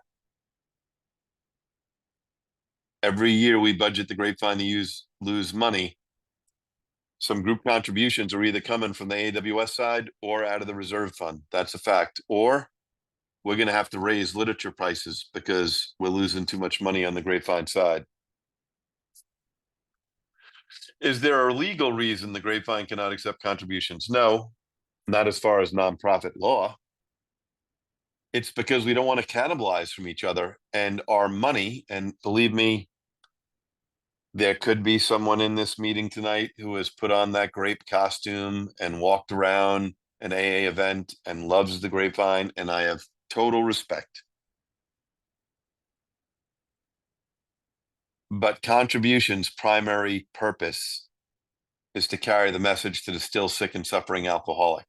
Every year we budget the Grapevine to lose money. Some group contributions are either coming from the A.A.W.S side or out of the reserve fund. That's a fact. Or we're going to have to raise literature prices because we're losing too much money on the Grapevine side. Is there a legal reason the Grapevine cannot accept contributions? No, not as far as nonprofit law. It's because we don't want to cannibalize from each other and our money. And believe me, there could be someone in this meeting tonight who has put on that grape costume and walked around an AA event and loves the Grapevine, and I have total respect. But contributions' primary purpose is to carry the message to the still sick and suffering alcoholic.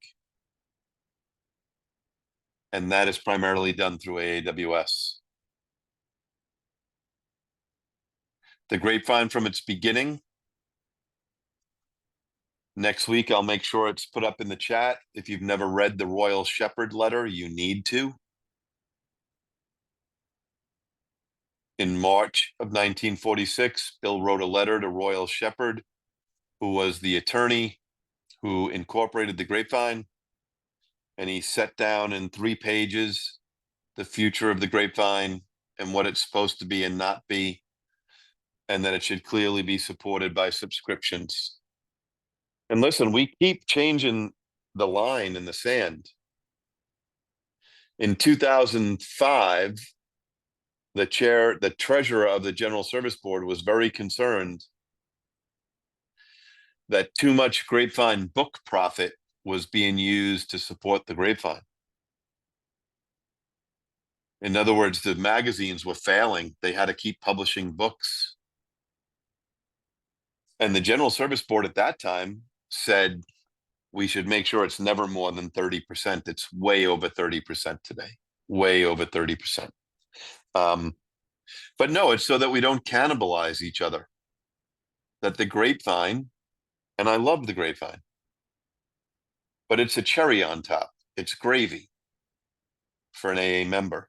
And that is primarily done through A.A.W.S. The Grapevine from its beginning. Next week, I'll make sure it's put up in the chat. If you've never read the Royal Shepherd letter, you need to. In March of 1946, Bill wrote a letter to Royal Shepherd, who was the attorney who incorporated the Grapevine. And he set down in 3 pages the future of the Grapevine and what it's supposed to be and not be, and that it should clearly be supported by subscriptions. And listen, we keep changing the line in the sand. In 2005, the treasurer of the General Service Board was very concerned that too much Grapevine book profit was being used to support the Grapevine. In other words, the magazines were failing. They had to keep publishing books. And the General Service Board at that time said we should make sure it's never more than 30%. It's way over 30% today, way over 30%. But no, it's so that we don't cannibalize each other. That the Grapevine, and I love the Grapevine, but it's a cherry on top. It's gravy for an AA member.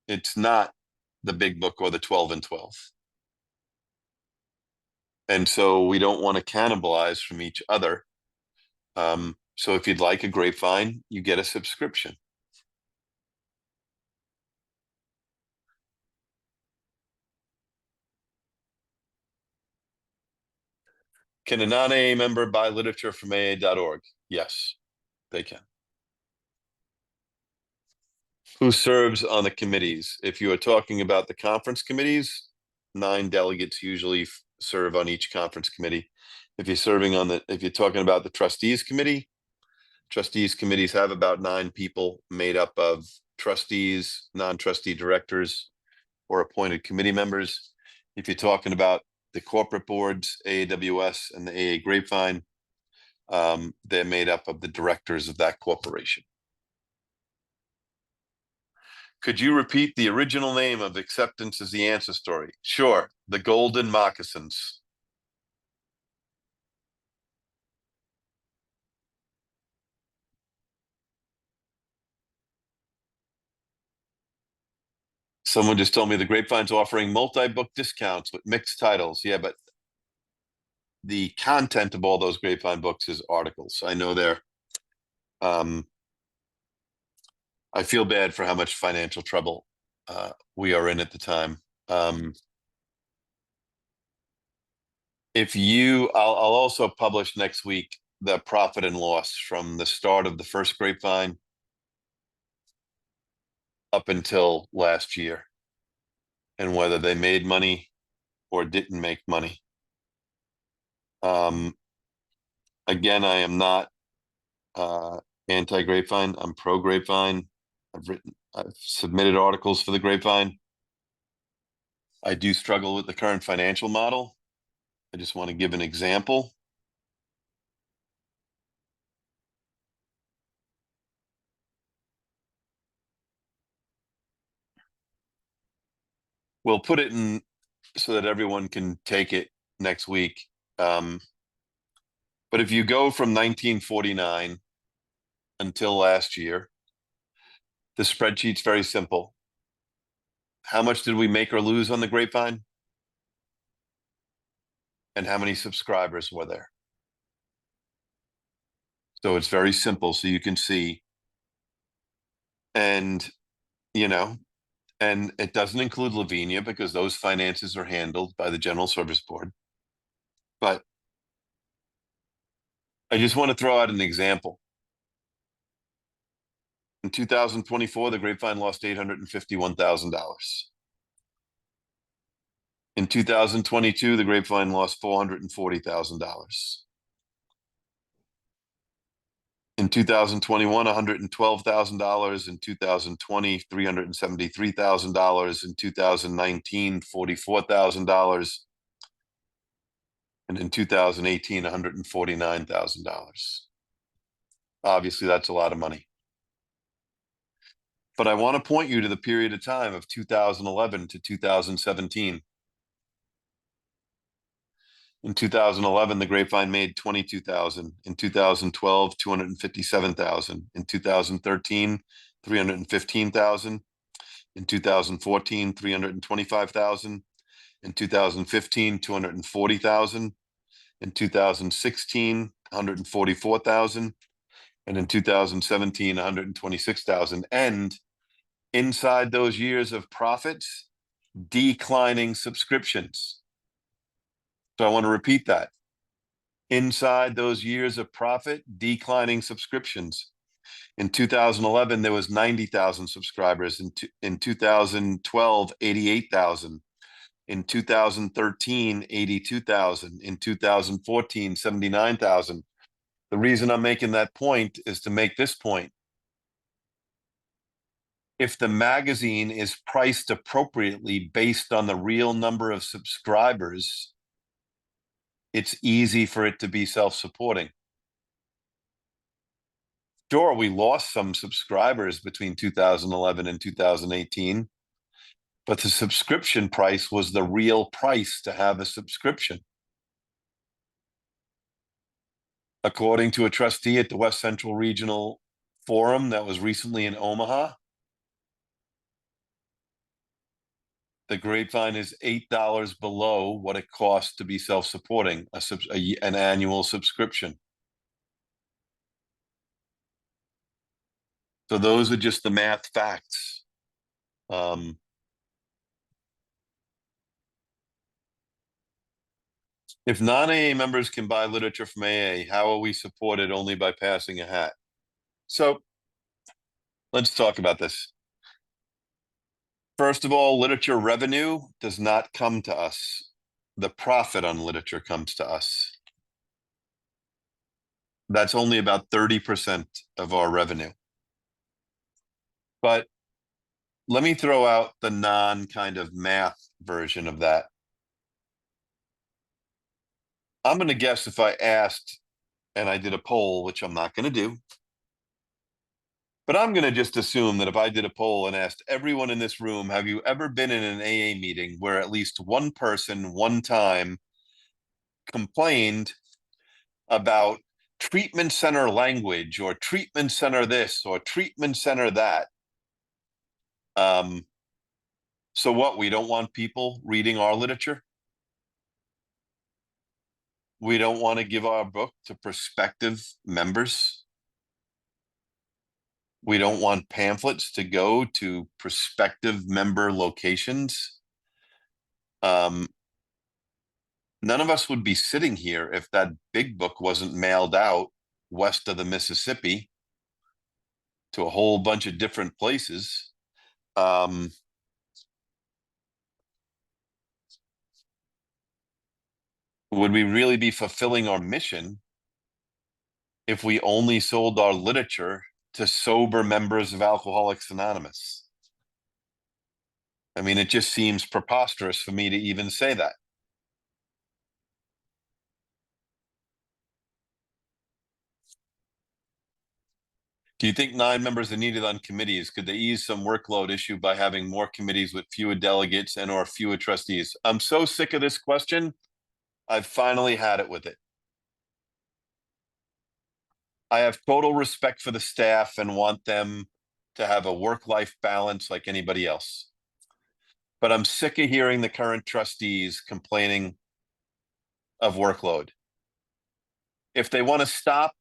It's not the big book or the 12 and 12. And so we don't want to cannibalize from each other. So if you'd like a Grapevine, you get a subscription. Can a non-AA member buy literature from AA.org? Yes, they can. Who serves on the committees? If you are talking about the conference committees, 9 delegates usually serve on each conference committee. If you're talking about the trustees committees have about 9 people made up of trustees, non-trustee directors, or appointed committee members. If you're talking about the corporate boards, A.A.W.S. and the AA Grapevine, they're made up of the directors of that corporation. Could you repeat the original name of Acceptance is the Answer story? Sure, the Golden Moccasins. Someone just told me the Grapevine's offering multi-book discounts with mixed titles. Yeah, but the content of all those Grapevine books is articles. I know I feel bad for how much financial trouble we are in at the time. I'll also publish next week the profit and loss from the start of the first Grapevine up until last year, and whether they made money or didn't make money. Again, I am not anti-Grapevine. I'm pro-Grapevine. I've submitted articles for the Grapevine. I do struggle with the current financial model. I just want to give an example. We'll put it in so that everyone can take it next week. But if you go from 1949 until last year, the spreadsheet's very simple. How much did we make or lose on the Grapevine? And how many subscribers were there? So it's very simple, so you can see. And, and it doesn't include Lavinia because those finances are handled by the General Service Board. But I just want to throw out an example. In 2024, the Grapevine lost $851,000. In 2022, the Grapevine lost $440,000. In 2021, $112,000. In 2020, $373,000. In 2019, $44,000. And in 2018, $149,000. Obviously, that's a lot of money. But I want to point you to the period of time of 2011 to 2017. In 2011, the Grapevine made $22,000. In 2012, $257,000. In 2013, $315,000. In 2014, $325,000. In 2015, $240,000. In 2016, $144,000. And in 2017, $126,000. And inside those years of profits, declining subscriptions. So I want to repeat that. Inside those years of profit, declining subscriptions. In 2011, there was 90,000 subscribers. In 2012, 88,000. In 2013, 82,000. In 2014, 79,000. The reason I'm making that point is to make this point. If the magazine is priced appropriately based on the real number of subscribers, it's easy for it to be self-supporting. Sure, we lost some subscribers between 2011 and 2018, but the subscription price was the real price to have a subscription. According to a trustee at the West Central Regional Forum that was recently in Omaha, the Grapevine is $8 below what it costs to be self-supporting, an annual subscription. So those are just the math facts. If non-AA members can buy literature from AA, how are we supported only by passing a hat? So let's talk about this. First of all, literature revenue does not come to us. The profit on literature comes to us. That's only about 30% of our revenue. But let me throw out the non-kind of math version of that. I'm going to guess if I asked and I did a poll, which I'm not going to do, but I'm going to just assume that if I did a poll and asked everyone in this room, have you ever been in an AA meeting where at least one person one time complained about treatment center language or treatment center this or treatment center that? So what, we don't want people reading our literature? We don't want to give our book to prospective members? We don't want pamphlets to go to prospective member locations? None of us would be sitting here if that big book wasn't mailed out west of the Mississippi to a whole bunch of different places. Would we really be fulfilling our mission if we only sold our literature to sober members of Alcoholics Anonymous? I mean, it just seems preposterous for me to even say that. Do you think 9 members are needed on committees? Could they ease some workload issue by having more committees with fewer delegates and or fewer trustees? I'm so sick of this question. I've finally had it with it. I have total respect for the staff and want them to have a work-life balance like anybody else. But I'm sick of hearing the current trustees complaining of workload. If they want to stop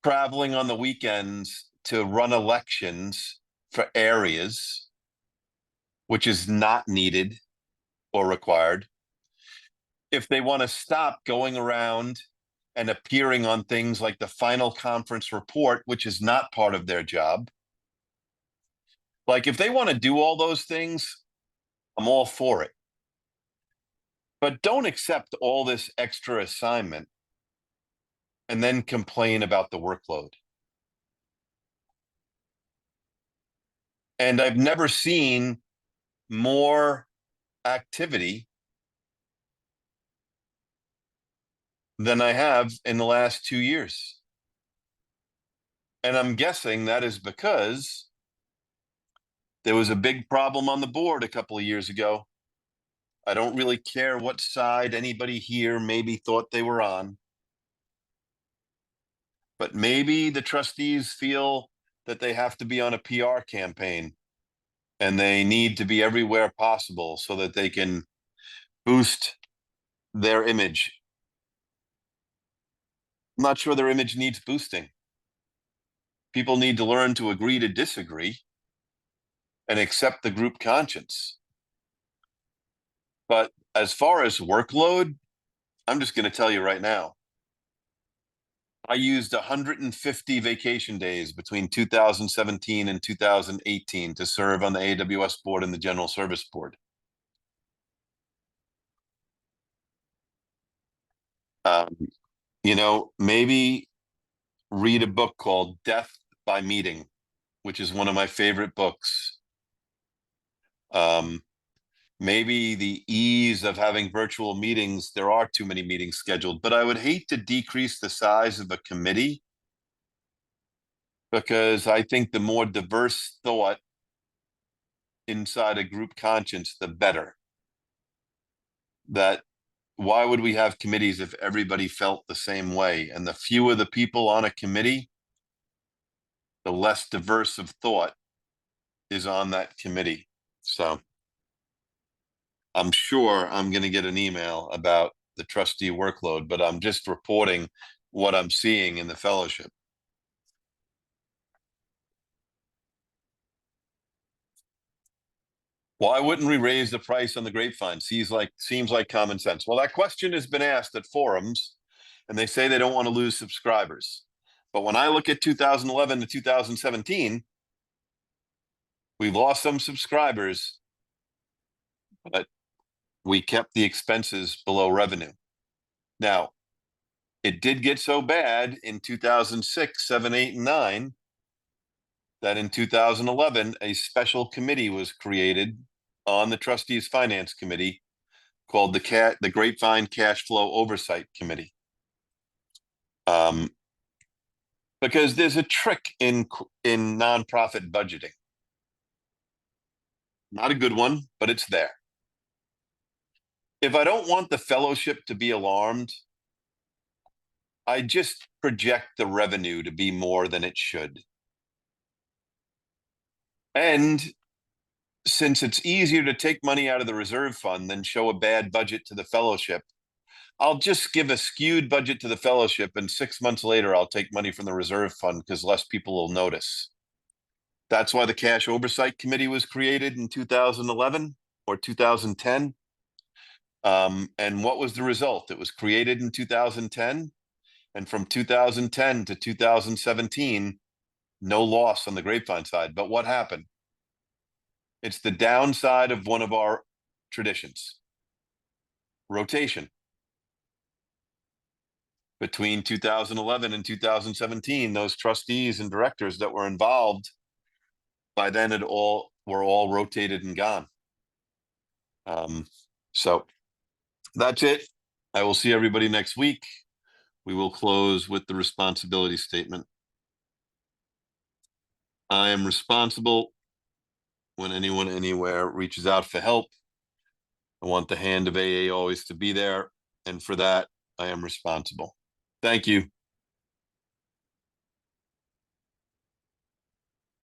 traveling on the weekends to run elections for areas, which is not needed or required, if they want to stop going around and appearing on things like the final conference report, which is not part of their job, like if they want to do all those things, I'm all for it. But don't accept all this extra assignment and then complain about the workload. And I've never seen more activity than I have in the last 2 years. And I'm guessing that is because there was a big problem on the board a couple of years ago. I don't really care what side anybody here maybe thought they were on, but maybe the trustees feel that they have to be on a PR campaign and they need to be everywhere possible so that they can boost their image. I'm not sure their image needs boosting. People need to learn to agree to disagree and accept the group conscience. But as far as workload, I'm just going to tell you right now, I used 150 vacation days between 2017 and 2018 to serve on the A.A.W.S board and the General Service Board. maybe read a book called Death by Meeting, which is one of my favorite books. Maybe the ease of having virtual meetings, there are too many meetings scheduled, but I would hate to decrease the size of a committee, because I think the more diverse thought inside a group conscience, the better. That why would we have committees if everybody felt the same way? And the fewer the people on a committee, the less diverse of thought is on that committee. So I'm sure I'm going to get an email about the trustee workload, but I'm just reporting what I'm seeing in the fellowship. Why wouldn't we raise the price on the Grapevine? Seems like common sense. Well, that question has been asked at forums, and they say they don't want to lose subscribers. But when I look at 2011 to 2017, we lost some subscribers, but we kept the expenses below revenue. Now, it did get so bad in 2006, 7, 8, and 9 that in 2011, a special committee was created on the trustees finance committee called the Grapevine Cash Flow Oversight Committee. Because there's a trick in nonprofit budgeting. Not a good one, but it's there. If I don't want the fellowship to be alarmed, I just project the revenue to be more than it should. And since it's easier to take money out of the reserve fund than show a bad budget to the fellowship, I'll just give a skewed budget to the fellowship, and 6 months later, I'll take money from the reserve fund because less people will notice. That's why the Cash Oversight Committee was created in 2011 or 2010. And what was the result? It was created in 2010. And from 2010 to 2017, no loss on the Grapevine side. But what happened? It's the downside of one of our traditions. Rotation. Between 2011 and 2017, those trustees and directors that were involved, by then were all rotated and gone. So that's it. I will see everybody next week. We will close with the responsibility statement. I am responsible when anyone anywhere reaches out for help. I want the hand of AA always to be there, and for that, I am responsible. Thank you.